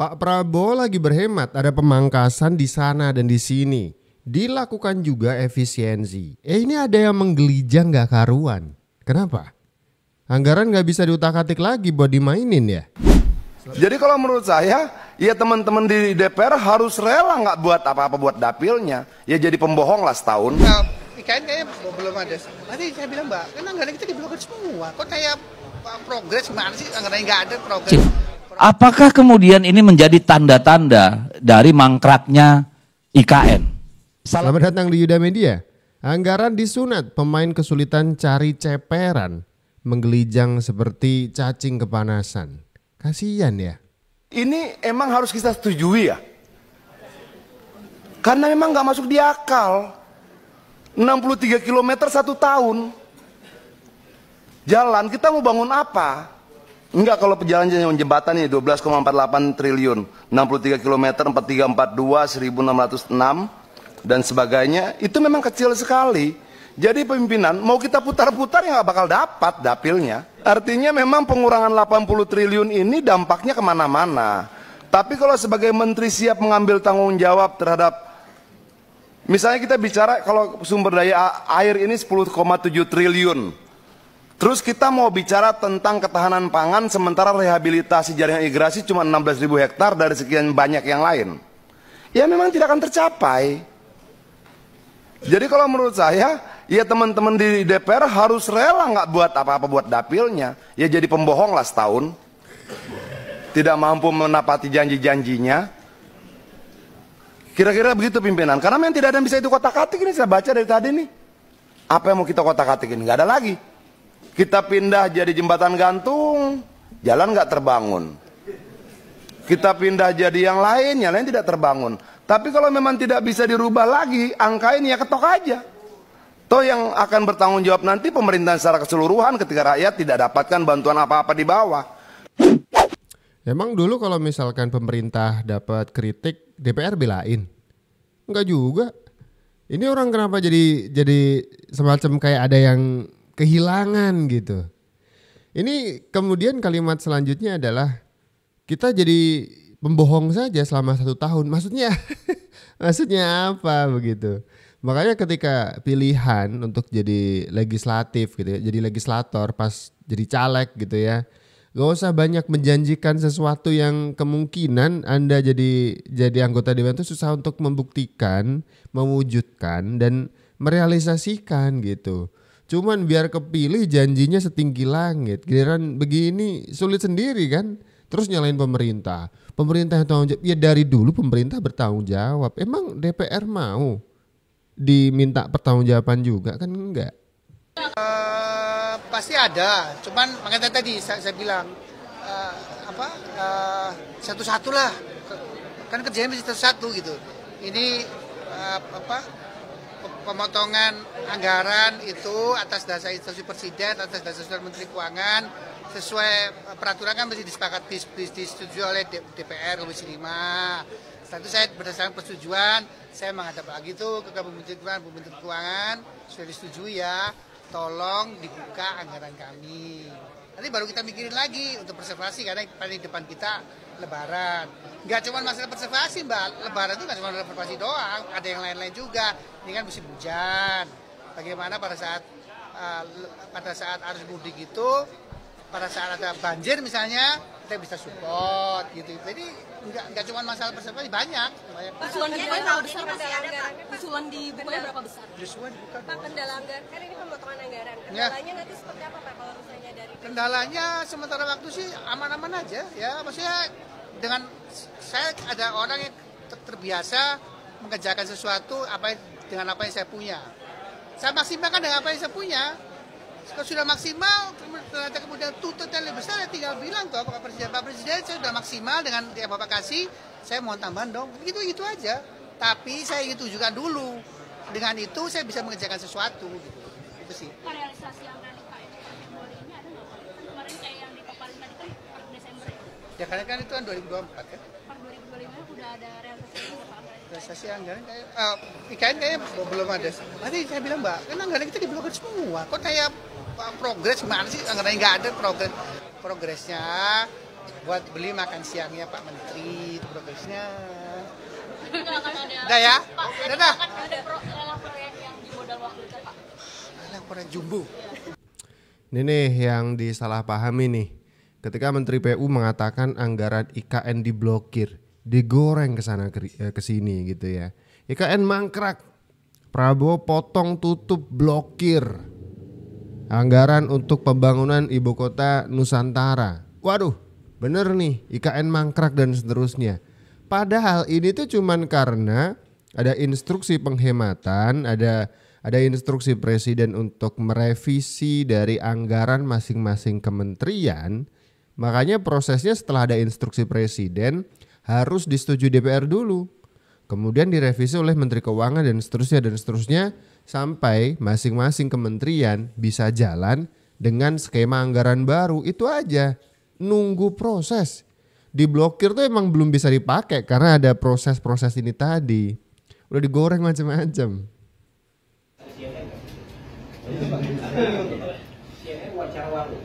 Pak Prabowo lagi berhemat, ada pemangkasan di sana dan di sini. Dilakukan juga efisiensi. Ini ada yang menggelijang gak karuan. Kenapa? Anggaran gak bisa diutak-atik lagi buat dimainin ya? Jadi kalau menurut saya, ya teman-teman di DPR harus rela nggak buat apa-apa buat dapilnya. Ya jadi pembohong lah setahun. Nah, IKN kayaknya belum ada. Tadi saya bilang Mbak, kan anggaran kita diblokir semua. Kok kayak progres gimana sih? Anggaran nggak ada progres. Apakah kemudian ini menjadi tanda-tanda dari mangkraknya IKN? Selamat datang di Yuda Media. Anggaran disunat, pemain kesulitan cari ceperan, menggelijang seperti cacing kepanasan. Kasian ya. Ini emang harus kita setujui ya. Karena memang nggak masuk di akal. 63 km 1 tahun. Jalan kita mau bangun apa? Enggak, kalau perjalanan jembatan ini 12,48 triliun, 63 km 4342 1606 dan sebagainya, itu memang kecil sekali. Jadi pimpinan mau kita putar-putar ya nggak bakal dapat dapilnya. Artinya memang pengurangan 80 triliun ini dampaknya kemana-mana. Tapi kalau sebagai menteri siap mengambil tanggung jawab terhadap, misalnya kita bicara kalau sumber daya air ini 10,7 triliun. Terus kita mau bicara tentang ketahanan pangan sementara rehabilitasi jaringan irigasi cuma 16.000 hektar dari sekian banyak yang lain. Ya memang tidak akan tercapai. Jadi kalau menurut saya, ya teman-teman di DPR harus rela nggak buat apa-apa buat dapilnya. Ya jadi pembohong lah setahun. Tidak mampu menepati janji-janjinya. Kira-kira begitu pimpinan. Karena memang tidak ada yang bisa itu kotak-katik ini, saya baca dari tadi nih. Apa yang mau kita kotak-katikin? Nggak ada lagi. Kita pindah jadi jembatan gantung, jalan nggak terbangun. Kita pindah jadi yang lain tidak terbangun. Tapi kalau memang tidak bisa dirubah lagi, angka ini ya ketok aja. Toh yang akan bertanggung jawab nanti pemerintahan secara keseluruhan ketika rakyat tidak dapatkan bantuan apa-apa di bawah. Emang dulu kalau misalkan pemerintah dapat kritik, DPR belain? Enggak juga. Ini orang kenapa jadi semacam kayak ada yang kehilangan gitu. Ini kemudian kalimat selanjutnya adalah kita jadi pembohong saja selama 1 tahun. Maksudnya apa begitu? Makanya ketika pilihan untuk jadi legislatif gitu ya, jadi legislator pas jadi caleg gitu ya, gak usah banyak menjanjikan sesuatu yang kemungkinan Anda jadi anggota dewan itu susah untuk membuktikan, mewujudkan dan merealisasikan gitu. Cuman biar kepilih janjinya setinggi langit. Giliran begini sulit sendiri kan. Terus nyalain pemerintah. Pemerintah yang tanggung jawab. Ya dari dulu pemerintah bertanggung jawab. Emang DPR mau diminta pertanggungjawaban juga kan enggak? Pasti ada. Cuman makanya tadi saya bilang satu-satu lah. Kan kerjanya mesti satu-satu gitu. Ini pemotongan anggaran itu atas dasar instruksi presiden, atas dasar menteri keuangan, sesuai peraturan kan mesti disetujui oleh DPR Komisi 5. Setelah itu saya berdasarkan persetujuan, saya menghadap lagi tuh ke Bu Menteri Keuangan, sudah disetujui ya, tolong dibuka anggaran kami. Nanti baru kita mikirin lagi untuk preservasi karena paling depan kita Lebaran. Nggak cuma masalah preservasi Mbak, Lebaran itu nggak cuma preservasi doang, ada yang lain-lain juga. Ini kan musim hujan. Bagaimana pada saat arus mudik itu, pada saat ada banjir misalnya, kita bisa support gitu. Jadi nggak cuma masalah preservasi, banyak. Usulan dibukanya berapa besar Mas? Usulan dibukanya berapa besar? Usulan dibuka. Pak, kendala anggaran, kan ini pemotongan anggaran. Kendalanya nanti seperti apa Pak kalau misalnya dari Kendalanya sementara waktu sih aman-aman aja ya. Maksudnya dengan saya ada orang yang terbiasa mengerjakan sesuatu dengan apa yang saya punya. Saya maksimalkan dengan apa yang saya punya. Kalau sudah maksimal, ternyata kemudian tuntutnya lebih besar, ya tinggal bilang tuh Pak Presiden saya sudah maksimal dengan yang Bapak kasih, saya mohon tambahan dong. Gitu aja. Tapi saya ingin tunjukkan dulu. Dengan itu saya bisa mengerjakan sesuatu. Gitu. Itu sih. Realisasi anggaran IKN ini ada nggak? Kemarin kayak yang dipaparin tadi kan per Desember ya? Ya karena kan itu kan 2024 kan. Per 2025 udah ada realisasi Pak? Realisasi anggaran kayak IKN kayaknya belum ada. Tadi saya bilang Mbak, kan anggaran kita diblokir semua. Kok kayak progres gimana sih? Anggaran nggak ada progresnya. buat beli makan siangnya Pak Menteri, itu progresnya. Nggak akan ada. Udah ya? Pak, Udah. nggak akan ada lelang proyek yang di modal waktu itu, Pak. Yang kurang jumbo. Ini nih yang disalahpahami nih. Ketika Menteri PU mengatakan anggaran IKN diblokir, digoreng ke sana ke sini gitu ya. IKN mangkrak. Prabowo potong tutup blokir. Anggaran untuk pembangunan ibu kota Nusantara. Waduh, bener nih IKN mangkrak dan seterusnya. Padahal ini tuh cuman karena ada instruksi penghematan, ada instruksi presiden untuk merevisi dari anggaran masing-masing kementerian. Makanya prosesnya setelah ada instruksi presiden harus disetujui DPR dulu. Kemudian direvisi oleh Menteri Keuangan dan seterusnya sampai masing-masing kementerian bisa jalan dengan skema anggaran baru. Itu aja. Nunggu proses. Diblokir tuh emang belum bisa dipakai karena ada proses-proses ini tadi. Udah digoreng macam-macam. CNN wawancara waru,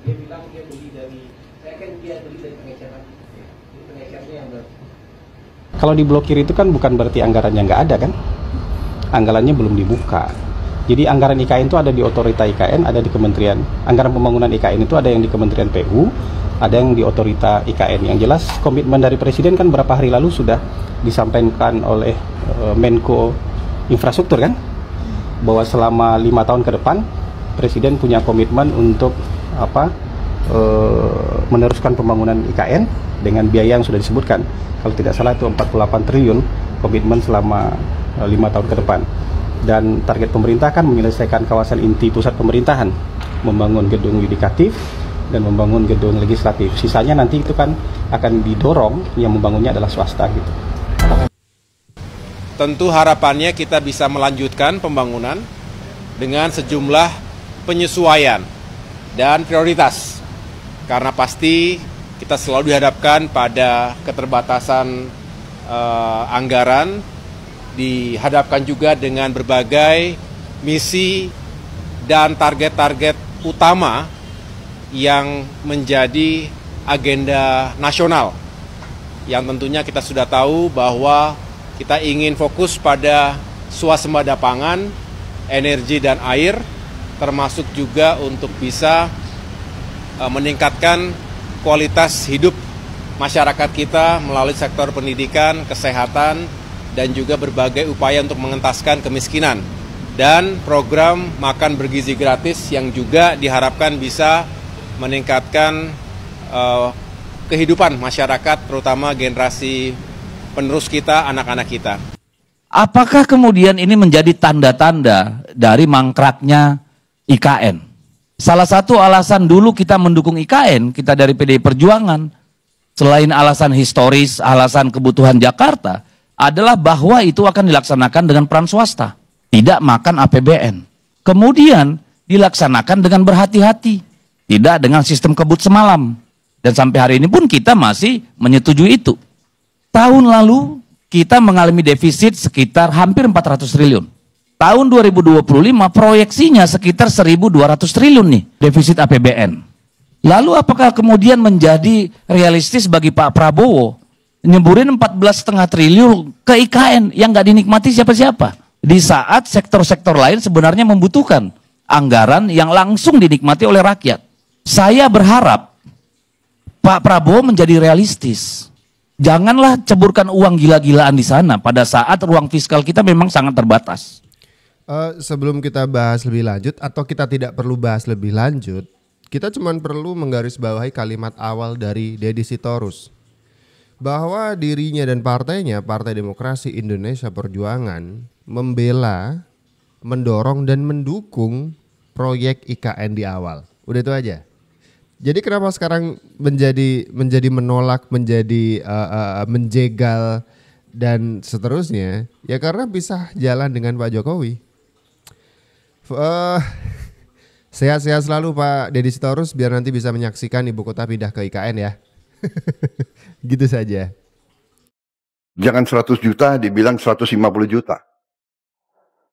dia bilang dia beli dari, saya kan dia beli dari pengecaran, jadi pengecarnya yang kalau diblokir itu kan bukan berarti anggarannya nggak ada kan, anggarannya belum dibuka. Jadi anggaran IKN itu ada di otorita IKN, ada di kementerian, anggaran pembangunan IKN itu ada yang di Kementerian PU, ada yang di otorita IKN. Yang jelas komitmen dari Presiden kan berapa hari lalu sudah disampaikan oleh Menko Infrastruktur kan, bahwa selama 5 tahun ke depan Presiden punya komitmen untuk meneruskan pembangunan IKN dengan biaya yang sudah disebutkan. Kalau tidak salah itu 48 triliun komitmen selama 5 tahun ke depan. Dan target pemerintah kan menyelesaikan kawasan inti pusat pemerintahan, membangun gedung yudikatif dan membangun gedung legislatif. Sisanya nanti itu kan akan didorong, yang membangunnya adalah swasta gitu. Tentu harapannya kita bisa melanjutkan pembangunan dengan sejumlah penyesuaian dan prioritas. Karena pasti kita selalu dihadapkan pada keterbatasan anggaran, dihadapkan juga dengan berbagai misi dan target-target utama yang menjadi agenda nasional. Yang tentunya kita sudah tahu bahwa kita ingin fokus pada swasembada pangan, energi dan air, termasuk juga untuk bisa meningkatkan kualitas hidup masyarakat kita melalui sektor pendidikan, kesehatan, dan juga berbagai upaya untuk mengentaskan kemiskinan. Dan program makan bergizi gratis yang juga diharapkan bisa meningkatkan kehidupan masyarakat, terutama generasi penerus kita, anak-anak kita. Apakah kemudian ini menjadi tanda-tanda dari mangkraknya IKN? Salah satu alasan dulu kita mendukung IKN, kita dari PDI Perjuangan, selain alasan historis, alasan kebutuhan Jakarta, adalah bahwa itu akan dilaksanakan dengan peran swasta, tidak makan APBN. Kemudian dilaksanakan dengan berhati-hati, tidak dengan sistem kebut semalam. Dan sampai hari ini pun kita masih menyetujui itu. Tahun lalu kita mengalami defisit sekitar hampir 400 triliun. Tahun 2025 proyeksinya sekitar 1.200 triliun nih defisit APBN. Lalu apakah kemudian menjadi realistis bagi Pak Prabowo nyeburin 14,5 triliun ke IKN yang nggak dinikmati siapa-siapa? Di saat sektor-sektor lain sebenarnya membutuhkan anggaran yang langsung dinikmati oleh rakyat. Saya berharap Pak Prabowo menjadi realistis. Janganlah ceburkan uang gila-gilaan di sana pada saat ruang fiskal kita memang sangat terbatas. Sebelum kita bahas lebih lanjut atau kita tidak perlu bahas lebih lanjut, kita cuma perlu menggarisbawahi kalimat awal dari Deddy Sitorus. Bahwa dirinya dan partainya, Partai Demokrasi Indonesia Perjuangan, membela, mendorong dan mendukung proyek IKN di awal. Udah itu aja. Jadi kenapa sekarang menjadi menolak, menjadi menjegal dan seterusnya? Ya karena pisah jalan dengan Pak Jokowi. Sehat-sehat selalu Pak Deddy Sitorus, biar nanti bisa menyaksikan ibu kota pindah ke IKN ya. Gitu saja. Jangan 100 juta dibilang 150 juta.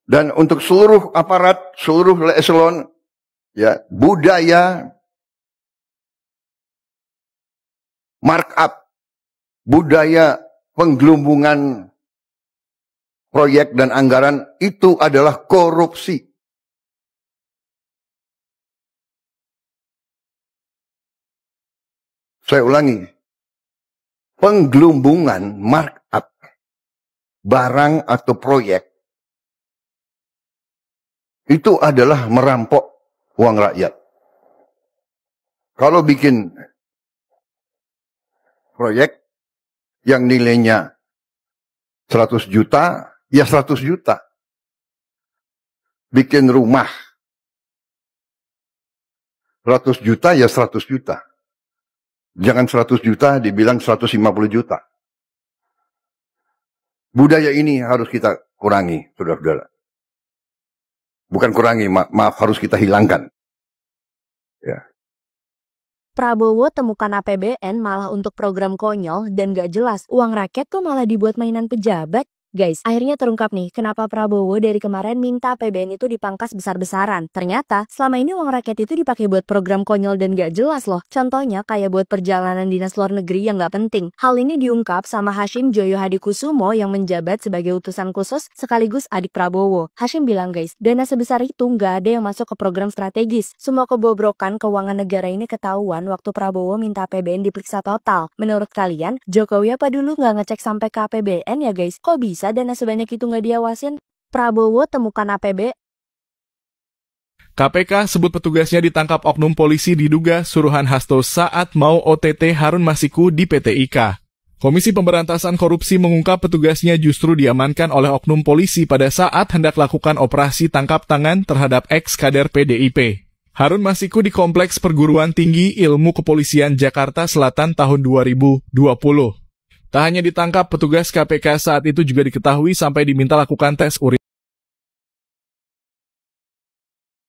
Dan untuk seluruh aparat, seluruh eselon, ya budaya, markup, budaya penggelembungan proyek dan anggaran itu adalah korupsi. Saya ulangi, penggelembungan markup barang atau proyek itu adalah merampok uang rakyat. Kalau bikin proyek yang nilainya 100 juta, ya 100 juta. Bikin rumah 100 juta, ya 100 juta. Jangan 100 juta dibilang 150 juta. Budaya ini harus kita kurangi, saudara-saudara. Bukan kurangi, maaf, harus kita hilangkan. Ya. Prabowo temukan APBN malah untuk program konyol dan gak jelas. Uang rakyat kok malah dibuat mainan pejabat? Guys, akhirnya terungkap nih kenapa Prabowo dari kemarin minta APBN itu dipangkas besar-besaran. Ternyata selama ini uang rakyat itu dipakai buat program konyol dan gak jelas loh. Contohnya kayak buat perjalanan dinas luar negeri yang gak penting. Hal ini diungkap sama Hashim Joyo Hadikusumo yang menjabat sebagai utusan khusus sekaligus adik Prabowo. Hashim bilang guys, dana sebesar itu gak ada yang masuk ke program strategis. Semua kebobrokan keuangan negara ini ketahuan waktu Prabowo minta APBN diperiksa total. Menurut kalian, Jokowi apa dulu gak ngecek sampai ke APBN ya guys? Kok bisa dana sebanyak itu nggak diawasin? Prabowo temukan APB. KPK sebut petugasnya ditangkap oknum polisi diduga suruhan Hasto saat mau OTT Harun Masiku di PT IKA. Komisi Pemberantasan Korupsi mengungkap petugasnya justru diamankan oleh oknum polisi pada saat hendak lakukan operasi tangkap tangan terhadap ex-kader PDIP. Harun Masiku di Kompleks Perguruan Tinggi Ilmu Kepolisian Jakarta Selatan tahun 2020. Tak hanya ditangkap, petugas KPK saat itu juga diketahui sampai diminta lakukan tes urin.